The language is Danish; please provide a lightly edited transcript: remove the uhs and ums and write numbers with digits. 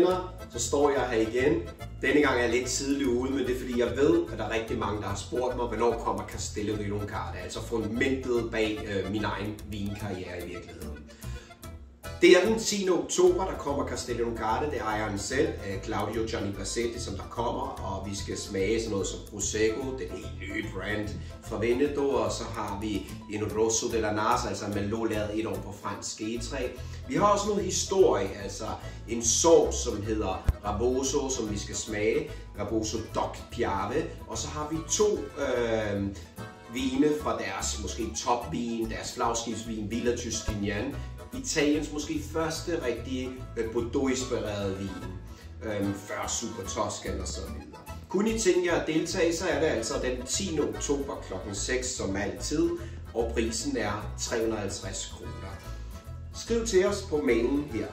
venner, så står jeg her igen. Denne gang er jeg lidt tidlig ude, men det er fordi jeg ved, at der er rigtig mange, der har spurgt mig, hvornår kommer Castello di Longarde, altså fundamentet bag min egen vinkarriere i virkeligheden. Det er den 10. oktober, der kommer Castello di Longarde, det er ejeren selv, Claudio Gianni Bassetti, som der kommer, og vi skal smage sådan noget som Prosecco, det er et nyt brand fra Veneto, og så har vi en Rosso della Nasa, altså Merlot lavet 1 år på fransk egetræ. Vi har også noget historie, altså en sauce, som hedder Raboso, som vi skal smage, Raboso Doc Piave, og så har vi 2 vine fra deres måske topvin, deres flagskibsvin, Villa Tuscinian, Italiens måske første rigtige Bordeaux-inspirerede vin, før Super Toscan og så videre. Kunne I tænke jer at deltage, så er det altså den 10. oktober kl. 6 som altid, og prisen er 350 kroner. Skriv til os på mailen her.